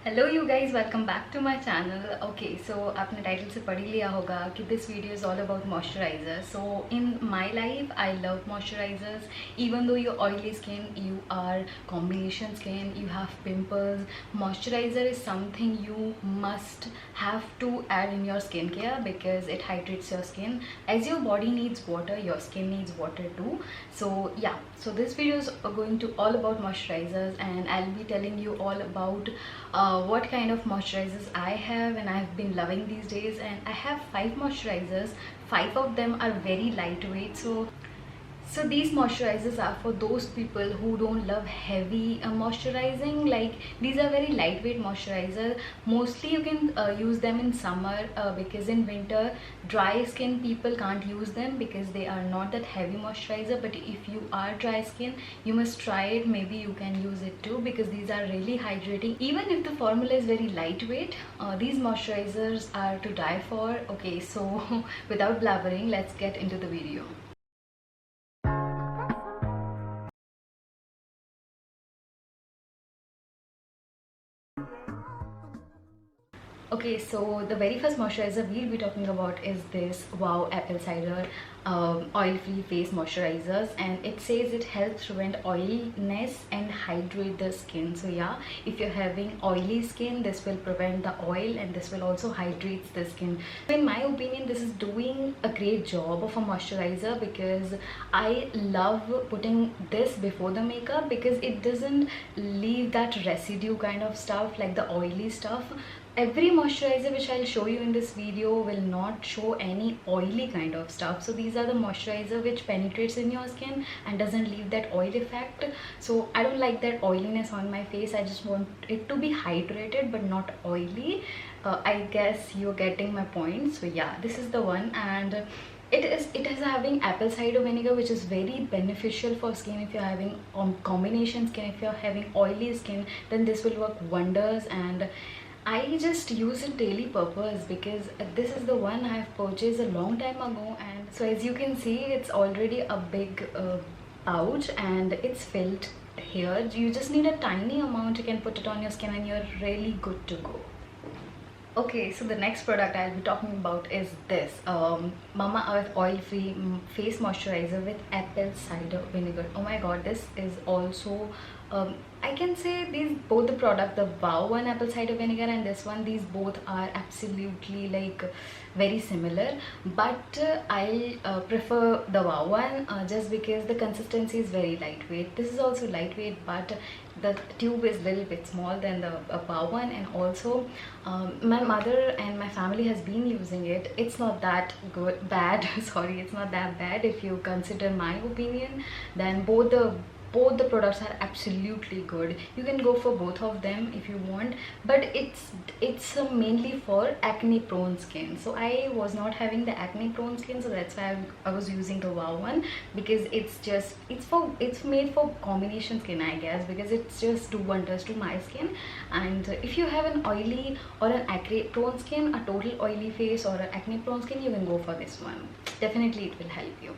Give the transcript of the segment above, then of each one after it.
Hello you guys, welcome back to my channel. Okay, so आपने title से पढ़ ही लिया होगा कि this video is all about moisturiser. So in my life I love moisturisers even though you oily skin, you are combination skin, you have pimples. Moisturizer is something you must have to add in your skincare because it hydrates your skin. As your body needs water, your skin needs water too. So yeah, so this video is going to all about moisturizers, and I'll be telling you all about what kind of moisturizers I have and I've been loving these days. And I have 5 moisturizers. 5 of them are very lightweight, so these moisturizers are for those people who don't love heavy moisturizing. Like, these are very lightweight moisturizer. Mostly you can use them in summer because in winter dry skin people can't use them because they are not that heavy moisturizer. But if you are dry skin, you must try it. Maybe you can use it too because these are really hydrating. Even if the formula is very lightweight, these moisturizers are to die for. Okay, so without blabbering, let's get into the video. Okay, so the very first moisturizer we'll be talking about is this Wow Apple Cider oil-free face moisturizers, and it says it helps prevent oiliness and hydrate the skin. So yeah, if you're having oily skin, this will prevent the oil and this will also hydrate the skin. So in my opinion, this is doing a great job of a moisturizer because I love putting this before the makeup because it doesn't leave that residue kind of stuff like the oily stuff. Every moisturizer which I'll show you in this video will not show any oily kind of stuff. So these are the moisturizer which penetrates in your skin and doesn't leave that oil effect. So I don't like that oiliness on my face. I just want it to be hydrated but not oily. I guess you're getting my point. So yeah, this is the one, and it is having apple cider vinegar, which is very beneficial for skin. If you're having combination skin, if you're having oily skin, then this will work wonders. And I just use it daily purpose because this is the one I have purchased a long time ago. And so as you can see, it's already a big pouch and it's filled here. You just need a tiny amount, you can put it on your skin and you're really good to go. Okay, so the next product I'll be talking about is this Mama Earth Oil Free Face Moisturizer with Apple Cider Vinegar. Oh my god, this is also I can say these both the product, the Wow one Apple Cider Vinegar and this one, these both are absolutely like very similar, but I prefer the Wow one just because the consistency is very lightweight. This is also lightweight, but the tube is a little bit small than the Wow one. And also my mother and my family has been using it. It's not that bad sorry, it's not that bad. If you consider my opinion, then both the products are absolutely good. You can go for both of them if you want, but it's mainly for acne prone skin. So I was not having the acne prone skin, so that's why I was using the Wow one because it's made for combination skin, I guess, because it's just do wonders to my skin. And if you have an oily or an acne prone skin, a total oily face or an acne prone skin, you can go for this one. Definitely it will help you.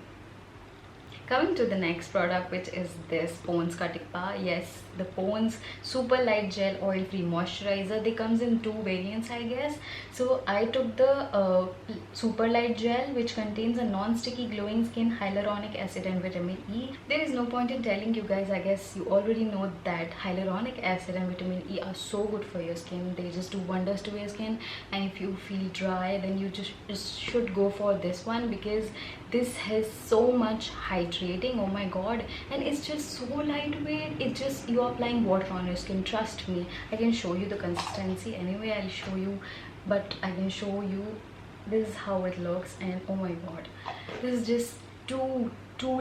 Coming to the next product, which is this Pond's Ka Tikka. Yes, the Pond's Super Light Gel Oil Free Moisturizer. They comes in 2 variants, I guess. So I took the Super Light Gel, which contains a non-sticky glowing skin, hyaluronic acid and vitamin E. There is no point in telling you guys, I guess you already know that hyaluronic acid and vitamin E are so good for your skin. They just do wonders to your skin. And if you feel dry, then you just should go for this one because this has so much hydrating. Oh my god, and it's just so lightweight. It's just you're applying water on your skin. Trust me, I can show you the consistency anyway. I'll show you, but I can show you this is how it looks. And oh my god, this is just too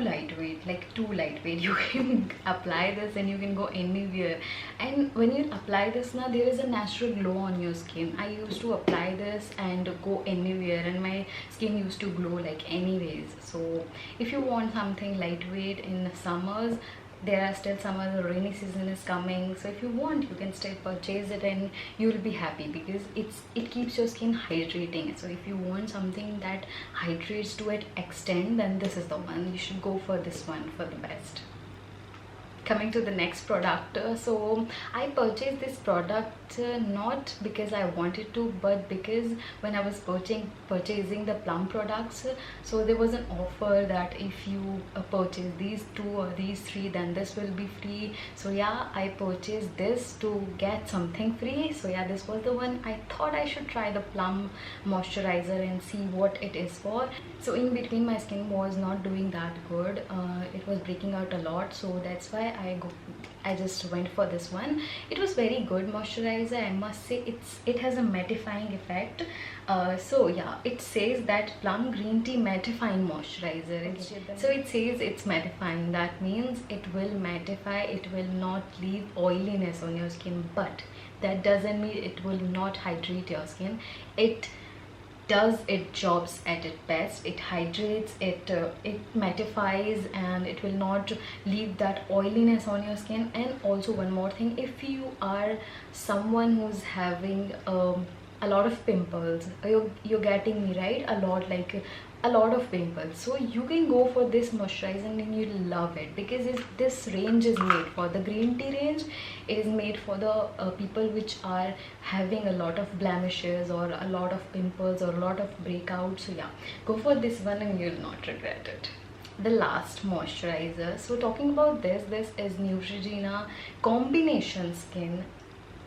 lightweight, like too lightweight. You can apply this and you can go anywhere. And when you apply this now, there is a natural glow on your skin. I used to apply this and go anywhere and my skin used to glow like anyways. So if you want something lightweight in summers, there are still summers, the rainy season is coming, so if you want, you can still purchase it and you will be happy because it keeps your skin hydrating. So if you want something that hydrates to an extent, then this is the one. You should go for this one for the best. coming to the next product. So I purchased this product not because I wanted to, but because when I was purchasing the Plum products, so there was an offer that if you purchase these 2 or these 3, then this will be free. So yeah, I purchased this to get something free. So yeah, this was the one. I thought I should try the Plum moisturizer and see what it is for. So in between, my skin was not doing that good. It was breaking out a lot, so that's why I just went for this one. It was very good moisturizer, I must say. It has a mattifying effect. So yeah, it says that Plum green tea mattifying moisturizer. So it says it's mattifying. That means it will mattify, it will not leave oiliness on your skin, but that doesn't mean it will not hydrate your skin. It does its jobs at its best. It hydrates, it mattifies, and it will not leave that oiliness on your skin. And also one more thing, if you are someone who's having a lot of pimples, you're getting me right, a lot, like a lot of pimples, so you can go for this moisturizer and you'll love it, because this range is made for the green tea range. It is made for the people which are having a lot of blemishes or a lot of pimples or a lot of breakouts. So yeah, go for this one and you'll not regret it. The last moisturizer, so talking about this is Neutrogena combination skin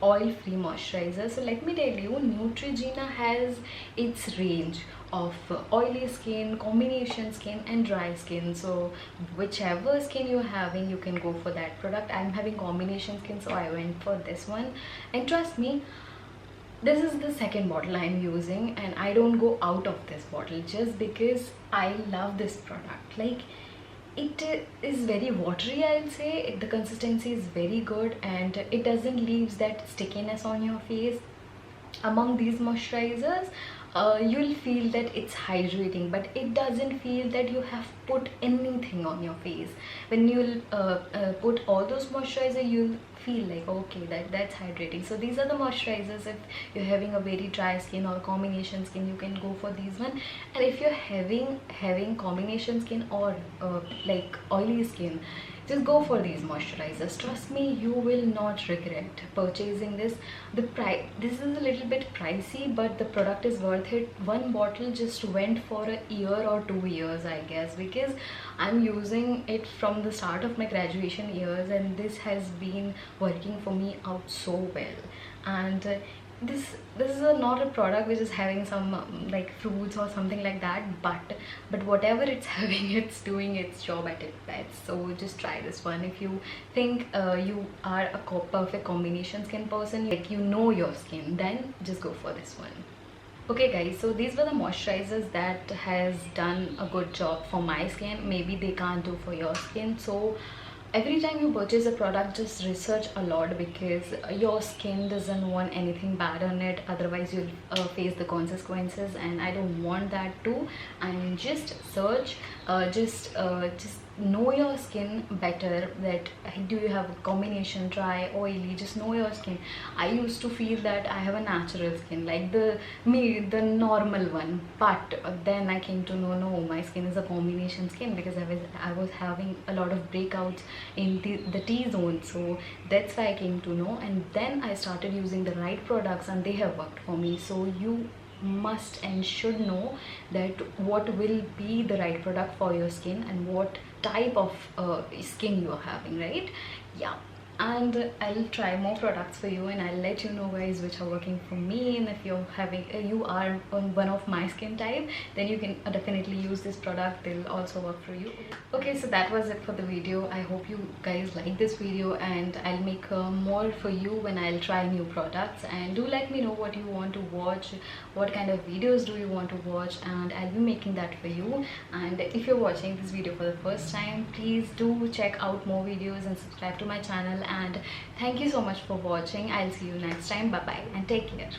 oil-free moisturizer. So let me tell you, Neutrogena has its range of oily skin, combination skin, and dry skin. So whichever skin you're having, you can go for that product. I'm having combination skin, so I went for this one. And trust me, this is the second bottle I'm using, and I don't go out of this bottle just because I love this product. Like, it is very watery, I'll say. The consistency is very good, and it doesn't leave that stickiness on your face. Among these moisturizers, you'll feel that it's hydrating, but it doesn't feel that you have put anything on your face. When you'll put all those moisturizer, you'll feel like, okay, that's hydrating. So these are the moisturizers. If you're having a very dry skin or combination skin, you can go for these one. And if you're having combination skin or like oily skin, just go for these moisturizers. Trust me, you will not regret purchasing this. The price, this is a little bit pricey, but the product is worth it. One bottle just went for a year or 2 years, I guess, because I'm using it from the start of my graduation years, and this has been working for me out so well. And this is not a product which is having some like fruits or something like that, but whatever it's having, it's doing its job at its best. So just try this one. If you think you are a perfect combination skin person, like you know your skin, then just go for this one. Okay guys, so these were the moisturizers that has done a good job for my skin. Maybe they can't do for your skin. So every time you purchase a product, just research a lot, because your skin doesn't want anything bad on it, otherwise you'll face the consequences, and I don't want that too. And just search, just know your skin better, that do you have a combination, dry, oily. Just know your skin. I used to feel that I have a natural skin, like the normal one, but then I came to know, no, my skin is a combination skin, because I was having a lot of breakouts in the T-zone. So that's why I came to know, and then I started using the right products, and they have worked for me. So you must and should know that what will be the right product for your skin and what type of skin you are having, right? Yeah. And I'll try more products for you, and I'll let you know guys which are working for me. And if you're having you are on one of my skin type, then you can definitely use this product. They'll also work for you. Okay, so that was it for the video. I hope you guys like this video, and I'll make more for you when I'll try new products. And do let me know what you want to watch, what kind of videos do you want to watch, and I'll be making that for you. And if you're watching this video for the first time, please do check out more videos and subscribe to my channel. And thank you so much for watching. I'll see you next time. Bye bye and take care.